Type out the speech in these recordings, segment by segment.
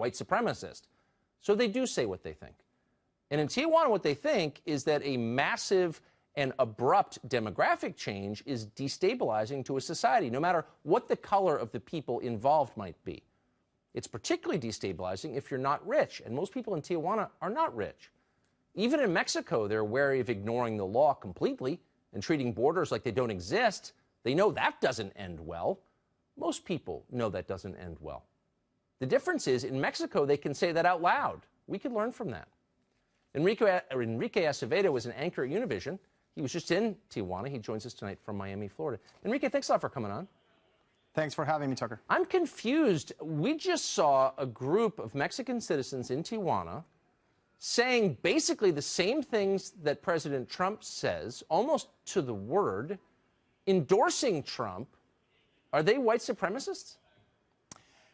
white supremacist. So they do say what they think. And in Tijuana, what they think is that a massive and abrupt demographic change is destabilizing to a society, no matter what the color of the people involved might be. It's particularly destabilizing if you're not rich, and most people in Tijuana are not rich. Even in Mexico, they're wary of ignoring the law completely and treating borders like they don't exist. They know that doesn't end well. Most people know that doesn't end well. The difference is, in Mexico, they can say that out loud. We could learn from that. Enrique Acevedo was an anchor at Univision. He was just in Tijuana. He joins us tonight from Miami, Florida. Enrique, thanks a lot for coming on. Thanks for having me, Tucker. I'm confused. We just saw a group of Mexican citizens in Tijuana saying basically the same things that President Trump says, almost to the word, endorsing Trump. Are they white supremacists?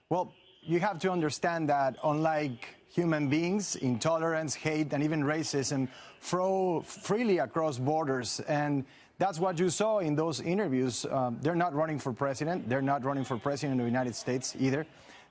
Well, you have to understand that unlike human beings, intolerance, hate, and even racism flow freely across borders. And that's what you saw in those interviews. They're not running for president. They're not running for president of the United States either.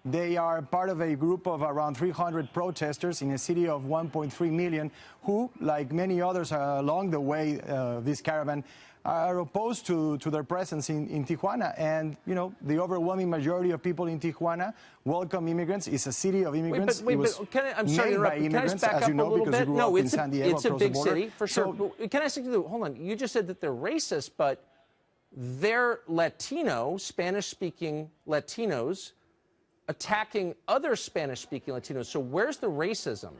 They are part of a group of around 300 protesters in a city of 1.3 million who, like many others along the way, this caravan, are opposed to their presence in Tijuana. And, you know, the overwhelming majority of people in Tijuana welcome immigrants. It's a city of immigrants. I'm sorry to interrupt. Can I just back up a little bit? No, it's a big city, for sure. But can I say, hold on, you just said that they're racist, but they're Latino, Spanish-speaking Latinos, attacking other Spanish-speaking Latinos. So where's the racism?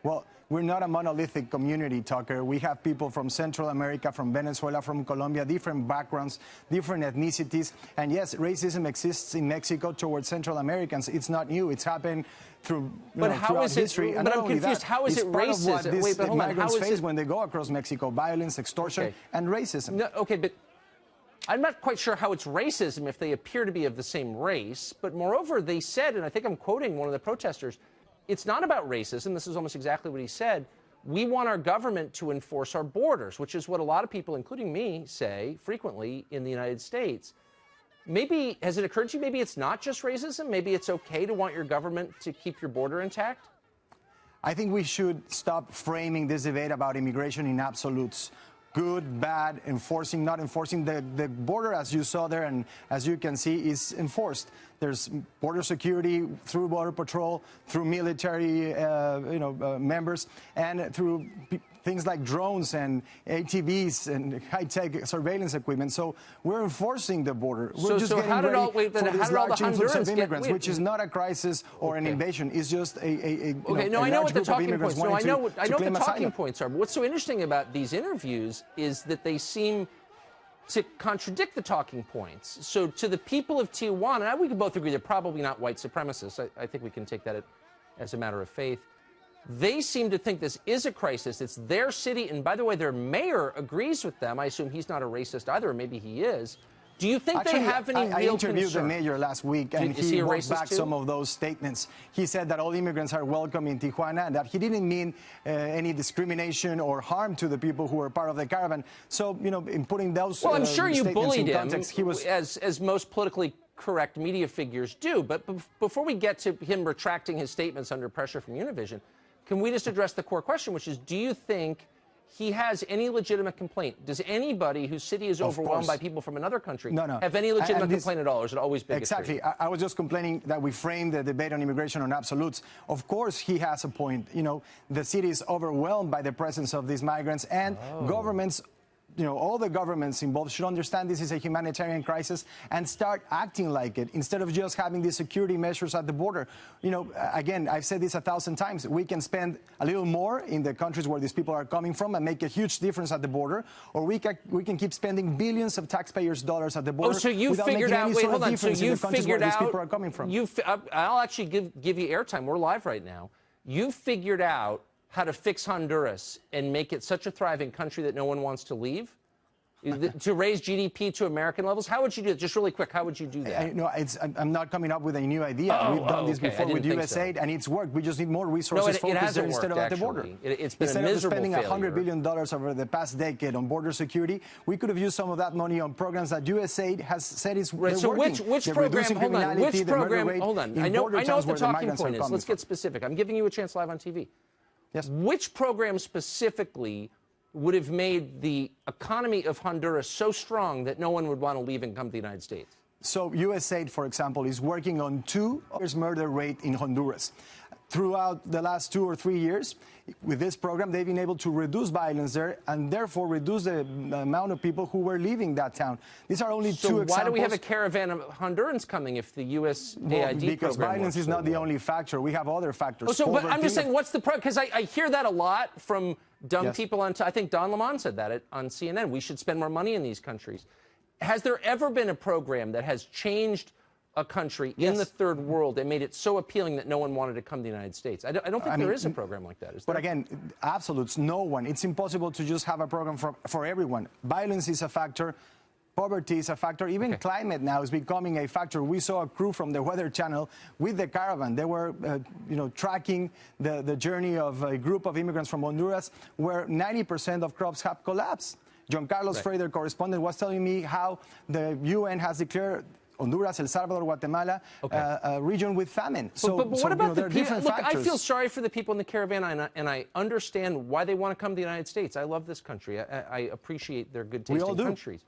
Well, we're not a monolithic community, Tucker. We have people from Central America, from Venezuela, from Colombia, different backgrounds, different ethnicities. And yes, racism exists in Mexico towards Central Americans. It's not new. It's happened throughout history. But I'm confused. How is it racist? Wait, but hold on. Migrants face when they go across Mexico: violence, extortion, and racism. No, okay, but I'm not quite sure how it's racism if they appear to be of the same race. But moreover, they said, and I think I'm quoting one of the protesters, it's not about racism. This is almost exactly what he said. We want our government to enforce our borders, which is what a lot of people, including me, say frequently in the United States. Maybe, has it occurred to you, maybe it's not just racism? Maybe it's okay to want your government to keep your border intact? I think we should stop framing this debate about immigration in absolutes. Good, bad, enforcing, not enforcing. The border, as you saw there and as you can see, is enforced. There's border security through Border Patrol, through military members, and through things like drones and ATVs and high-tech surveillance equipment. So we're enforcing the border. We're just getting ready for this large influx of immigrants, which is not a crisis or an invasion. It's just a I know what the talking points. I know what the talking points are. But what's so interesting about these interviews is that they seem to contradict the talking points. So to the people of Tijuana, we can both agree they're probably not white supremacists. I think we can take that as a matter of faith. They seem to think this is a crisis. It's their city. And by the way, their mayor agrees with them. I assume he's not a racist either, or maybe he is. Do you think they have any real concern? I interviewed the mayor last week, and he walked back some of those statements. He said that all immigrants are welcome in Tijuana, and that he didn't mean any discrimination or harm to the people who were part of the caravan. So, you know, in putting those I'm sure you bullied him, context, he was, as most politically correct media figures do. But before we get to him retracting his statements under pressure from Univision, can we just address the core question, which is, do you think he has any legitimate complaint? Does anybody whose city is overwhelmed by people from another country have any legitimate complaint at all, or is it always bigotry? Exactly. I was just complaining that we framed the debate on immigration on absolutes. Of course, he has a point. You know, the city is overwhelmed by the presence of these migrants, and governments, you know, all the governments involved should understand this is a humanitarian crisis and start acting like it instead of just having these security measures at the border. You know, again, I've said this 1,000 times. We can spend a little more in the countries where these people are coming from and make a huge difference at the border, or we can keep spending billions of taxpayers' dollars at the border. So you figured out? Wait, hold on. So you figured out? People are coming from. I'll actually give you airtime. We're live right now. You figured out how to fix Honduras and make it such a thriving country that no one wants to leave? To raise GDP to American levels? How would you do it? Just really quick, how would you do that? I'm not coming up with a new idea. We've done this before with USAID, and it's worked. We just need more resources focused there instead of at the border. It's been instead a miserable of spending failure. $100 billion over the past decade on border security, we could have used some of that money on programs that USAID has said is right. So working. which program? Hold on. Which program? Hold on. I know what the talking point is. Let's get specific. I'm giving you a chance live on TV. Yes. Which program specifically would have made the economy of Honduras so strong that no one would want to leave and come to the United States? So USAID, for example, is working on 2 murder rate in Honduras. Throughout the last 2 or 3 years, with this program, they've been able to reduce violence there and therefore reduce the amount of people who were leaving that town. These are only 2 examples. So why do we have a caravan of Hondurans coming if the USAID because violence is not the only factor. We have other factors. But I'm just saying, what's the problem? Because I hear that a lot from dumb people on. I think Don Lemon said that on CNN. We should spend more money in these countries. Has there ever been a program that has changed a country in the third world and made it so appealing that no one wanted to come to the United States? I don't think there is a program like that, is there? But again, absolutes, no one. It's impossible to just have a program for everyone. Violence is a factor. Poverty is a factor. Even climate now is becoming a factor. We saw a crew from the Weather Channel with the Caravan. They were, tracking the journey of a group of immigrants from Honduras where 90% of crops have collapsed. John Carlos Frey, their correspondent, was telling me how the UN has declared Honduras, El Salvador, Guatemala, a region with famine. But what about the people? Look, factors. I feel sorry for the people in the caravan, and I understand why they want to come to the United States. I love this country. I appreciate their good tasting countries.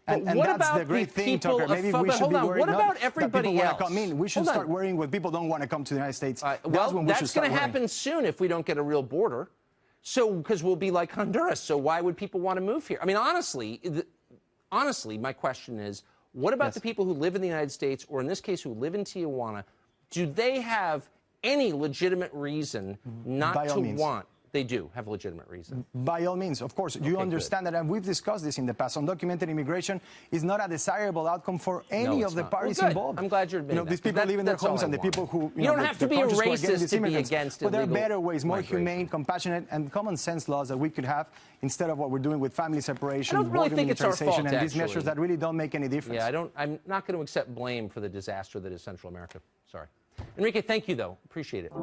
And what that's about the great thing, people Tucker. Maybe we should be worried what about not everybody that people else? Want to come in. We should start worrying when people don't want to come to the United States. That's going to happen soon if we don't get a real border. So, because we'll be like Honduras. So why would people want to move here? I mean, honestly, my question is, what about the people who live in the United States, or in this case, who live in Tijuana? Do they have any legitimate reason not to want? They do have a legitimate reason. By all means, of course. You understand that, and we've discussed this in the past. Undocumented immigration is not a desirable outcome for any of the parties involved. I'm glad you're admitting that. These people live in their homes, and the people who you don't have to be a racist to be against But there are illegal better ways, more migration. humane, compassionate, and common sense laws that we could have instead of what we're doing with family separation, I don't really think it's our fault, and these measures that really don't make any difference. Yeah, I'm not going to accept blame for the disaster that is Central America. Sorry. Enrique, thank you, though. Appreciate it.